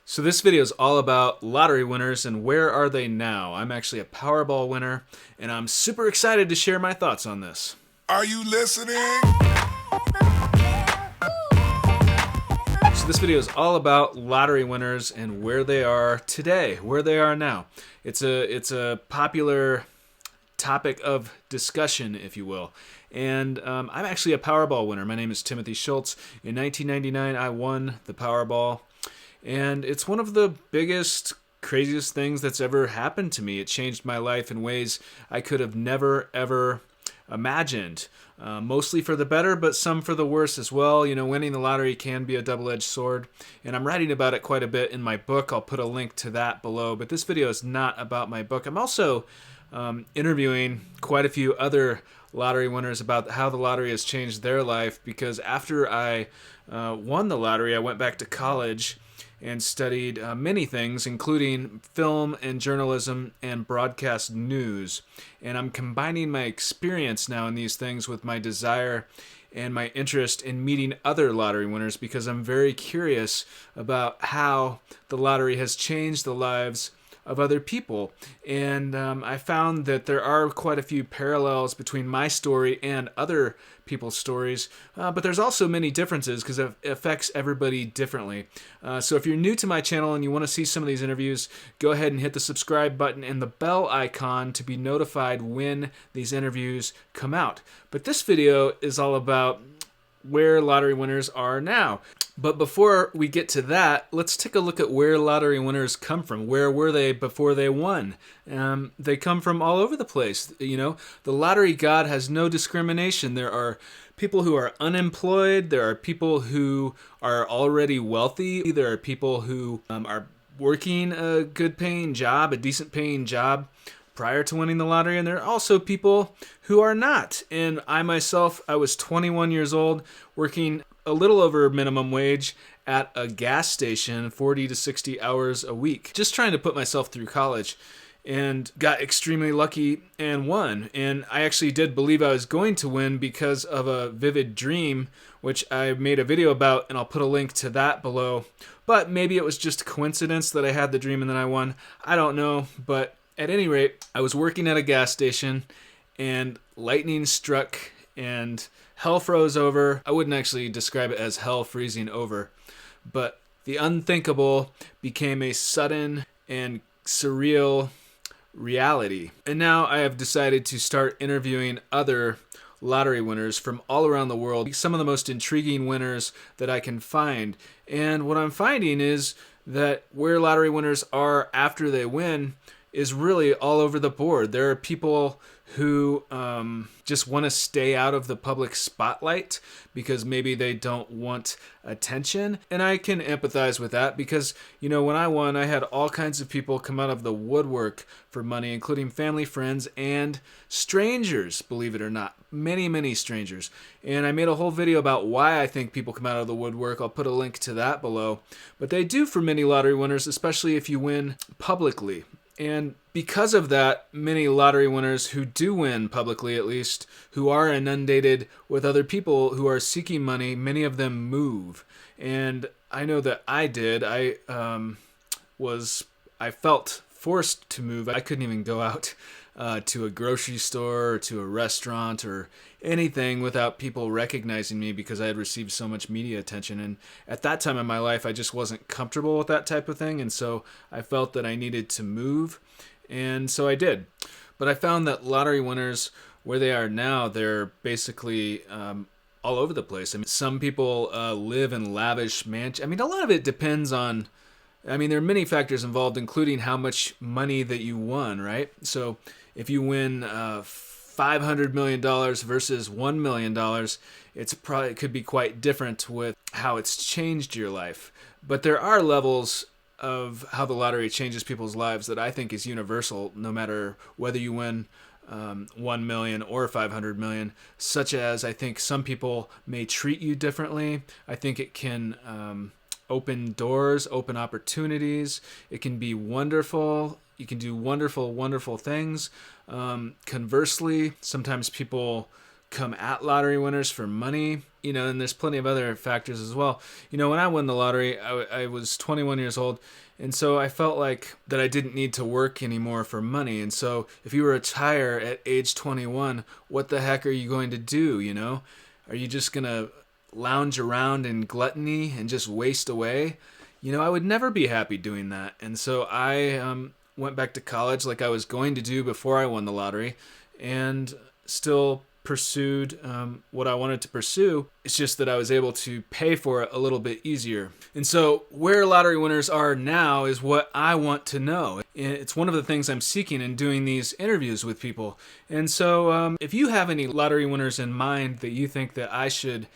So this video is all about lottery winners and where are they now. I'm actually a Powerball winner, and I'm super excited to share my thoughts on this. Are you listening? So this video is all about lottery winners and where they are today, where they are now. It's a popular topic of discussion, if you will. And I'm actually a Powerball winner. My name is Timothy Schultz. In 1999, I won the Powerball. And it's one of the biggest, craziest things that's ever happened to me. It changed my life in ways I could have never, ever imagined. Mostly for the better, but some for the worse as well. You know, winning the lottery can be a double-edged sword. And I'm writing about it quite a bit in my book. I'll put a link to that below. But this video is not about my book. I'm also interviewing quite a few other lottery winners about how the lottery has changed their life. Because after I won the lottery, I went back to college and studied many things, including film and journalism and broadcast news. And I'm combining my experience now in these things with my desire and my interest in meeting other lottery winners, because I'm very curious about how the lottery has changed the lives of other people. And I found that there are quite a few parallels between my story and other people's stories, but there's also many differences because it affects everybody differently. So if you're new to my channel and you want to see some of these interviews, go ahead and hit the subscribe button and the bell icon to be notified when these interviews come out. But this video is all about where lottery winners are now. But before we get to that, let's take a look at where lottery winners come from. Where were they before they won? They come from all over the place. You know, the lottery god has no discrimination. There are people who are unemployed. There are people who are already wealthy. There are people who are working a good paying job, a decent paying job prior to winning the lottery, and there are also people who are not. And I myself, I was 21 years old, working a little over minimum wage at a gas station, 40 to 60 hours a week, just trying to put myself through college, and got extremely lucky and won. And I actually did believe I was going to win because of a vivid dream, which I made a video about, and I'll put a link to that below. But maybe it was just a coincidence that I had the dream and then I won. I don't know, but at any rate, I was working at a gas station and lightning struck and hell froze over. I wouldn't actually describe it as hell freezing over, but the unthinkable became a sudden and surreal reality. And now I have decided to start interviewing other lottery winners from all around the world, some of the most intriguing winners that I can find. And what I'm finding is that where lottery winners are after they win is really all over the board. There are people who just want to stay out of the public spotlight because maybe they don't want attention. And I can empathize with that because, you know, when I won, I had all kinds of people come out of the woodwork for money, including family, friends, and strangers, believe it or not. Many, many strangers. And I made a whole video about why I think people come out of the woodwork. I'll put a link to that below. But they do for many lottery winners, especially if you win publicly. And because of that, many lottery winners who do win publicly, at least, who are inundated with other people who are seeking money, many of them move. And I know that I did. I felt forced to move. I couldn't even go out to a grocery store or to a restaurant or anything without people recognizing me because I had received so much media attention. And at that time in my life, I just wasn't comfortable with that type of thing. And so I felt that I needed to move. And so I did. But I found that lottery winners, where they are now, they're basically all over the place. I mean, some people live in lavish mansions. I mean, a lot of it depends on, I mean, there are many factors involved, including how much money that you won, right? So if you win $500 million versus $1 million, it could be quite different with how it's changed your life. But there are levels of how the lottery changes people's lives that I think is universal, no matter whether you win 1 million or 500 million, such as I think some people may treat you differently. I think it can open doors, open opportunities. It can be wonderful. You can do wonderful, wonderful things. Conversely, sometimes people come at lottery winners for money, and there's plenty of other factors as well. When I won the lottery, I was 21 years old, and so I felt like that I didn't need to work anymore for money. And so if you retire at age 21, what the heck are you going to do, Are you just going to lounge around in gluttony and just waste away? I would never be happy doing that. And so I went back to college like I was going to do before I won the lottery, and still pursued what I wanted to pursue. It's just that I was able to pay for it a little bit easier. And so where lottery winners are now is what I want to know. It's one of the things I'm seeking in doing these interviews with people. And so if you have any lottery winners in mind that you think that I should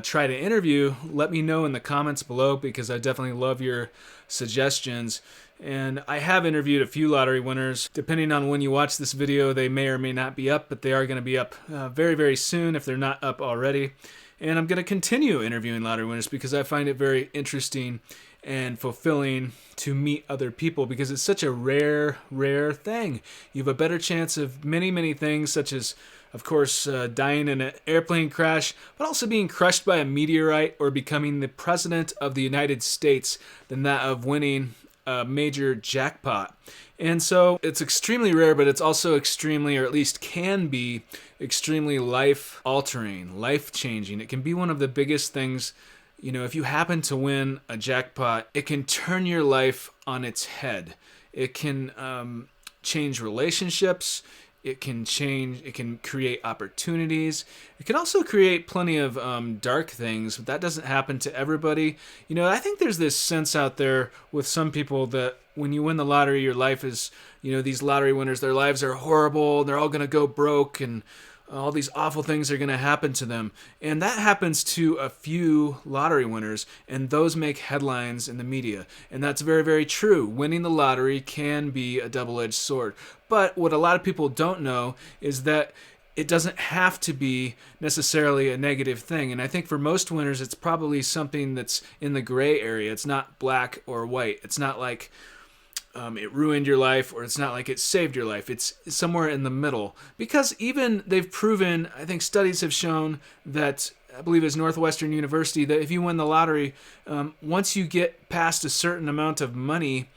try to interview, let me know in the comments below, because I definitely love your suggestions. And I have interviewed a few lottery winners. Depending on when you watch this video, they may or may not be up, but they are going to be up very, very soon if they're not up already. And I'm going to continue interviewing lottery winners because I find it very interesting and fulfilling to meet other people, because it's such a rare, rare thing. You have a better chance of many, many things, such as, of course, dying in an airplane crash, but also being crushed by a meteorite or becoming the president of the United States, than that of winning a major jackpot. And so it's extremely rare, but it's also extremely, or at least can be, extremely life-altering, life-changing. It can be one of the biggest things. If you happen to win a jackpot, it can turn your life on its head. It can change relationships. It can create opportunities. It can also create plenty of dark things, but that doesn't happen to everybody. I think there's this sense out there with some people that when you win the lottery, your life is, these lottery winners, their lives are horrible, they're all going to go broke, and all these awful things are going to happen to them. And that happens to a few lottery winners, and those make headlines in the media. And that's very, very true. Winning the lottery can be a double-edged sword. But what a lot of people don't know is that it doesn't have to be necessarily a negative thing. And I think for most winners, it's probably something that's in the gray area. It's not black or white. It's not like it ruined your life, or it's not like it saved your life. It's somewhere in the middle. Because even they've proven, I think studies have shown that, I believe it's Northwestern University, that if you win the lottery, once you get past a certain amount of money,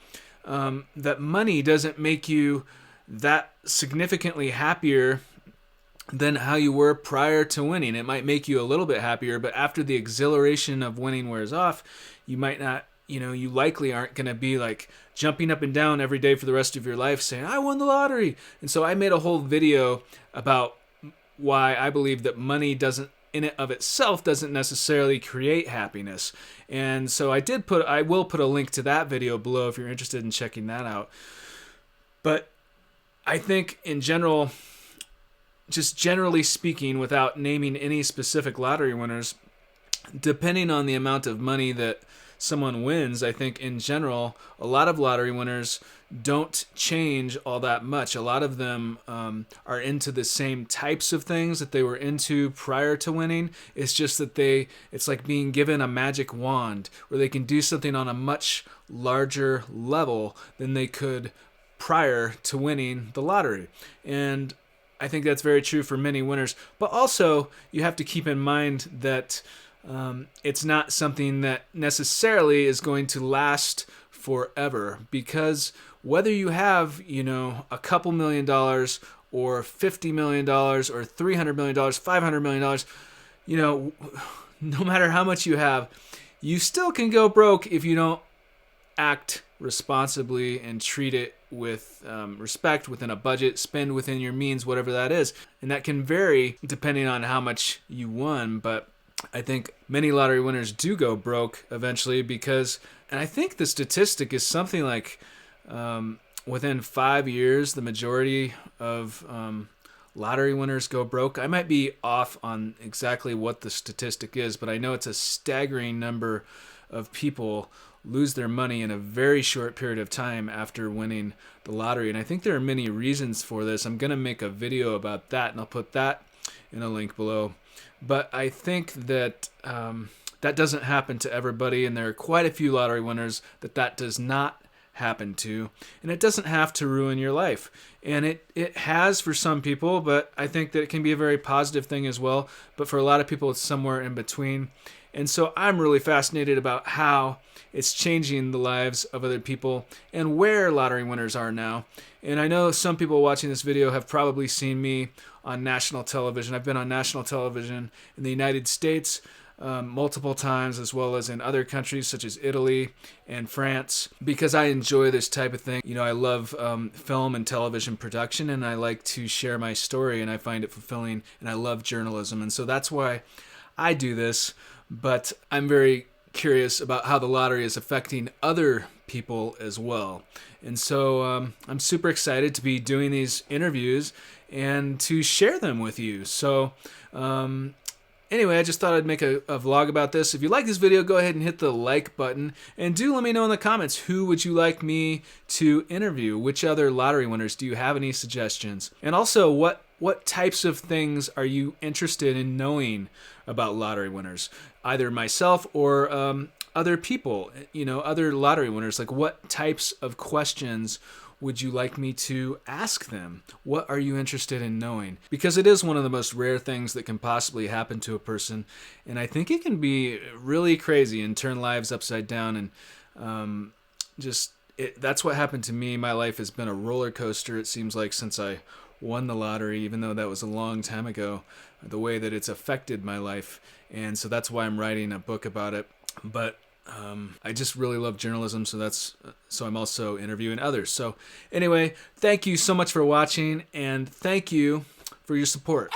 that money doesn't make you that significantly happier than how you were prior to winning. It might make you a little bit happier, but after the exhilaration of winning wears off, you might not, you likely aren't going to be like jumping up and down every day for the rest of your life saying, I won the lottery. And so I made a whole video about why I believe that money doesn't, in and of itself, doesn't necessarily create happiness. And so I will put a link to that video below if you're interested in checking that out. But I think in general, just generally speaking, without naming any specific lottery winners, depending on the amount of money that someone wins, I think in general, a lot of lottery winners don't change all that much. A lot of them are into the same types of things that they were into prior to winning. It's just that it's like being given a magic wand where they can do something on a much larger level than they could prior to winning the lottery. And I think that's very true for many winners. But also, you have to keep in mind that it's not something that necessarily is going to last forever, because whether you have, a couple $1,000,000 or $50 million or $300 million, $500 million, no matter how much you have, you still can go broke if you don't act responsibly and treat it with respect, within a budget, spend within your means, whatever that is. And that can vary depending on how much you won, but I think many lottery winners do go broke eventually because, and I think the statistic is something like within 5 years, the majority of lottery winners go broke. I might be off on exactly what the statistic is, but I know it's a staggering number of people lose their money in a very short period of time after winning the lottery. And I think there are many reasons for this. I'm going to make a video about that, and I'll put that in a link below. But I think that that doesn't happen to everybody, and there are quite a few lottery winners that does not happen to, and it doesn't have to ruin your life. And it has for some people, but I think that it can be a very positive thing as well. But for a lot of people, it's somewhere in between. And so I'm really fascinated about how it's changing the lives of other people and where lottery winners are now. And I know some people watching this video have probably seen me on national television. I've been on national television in the United States multiple times, as well as in other countries such as Italy and France, because I enjoy this type of thing. You know, I love film and television production, and I like to share my story, and I find it fulfilling, and I love journalism. And so that's why I do this. But I'm very curious about how the lottery is affecting other people as well. And so I'm super excited to be doing these interviews and to share them with you. So anyway, I just thought I'd make a vlog about this. If you like this video, go ahead and hit the like button. And do let me know in the comments, who would you like me to interview? Which other lottery winners? Do you have any suggestions? And also, what types of things are you interested in knowing about lottery winners? Either myself or other people, you know, other lottery winners. Like, what types of questions would you like me to ask them? What are you interested in knowing? Because it is one of the most rare things that can possibly happen to a person. And I think it can be really crazy and turn lives upside down. And that's what happened to me. My life has been a roller coaster, it seems like, since I won the lottery, even though that was a long time ago, the way that it's affected my life. And so that's why I'm writing a book about it. But I just really love journalism, so I'm also interviewing others. So anyway, thank you so much for watching, and thank you for your support.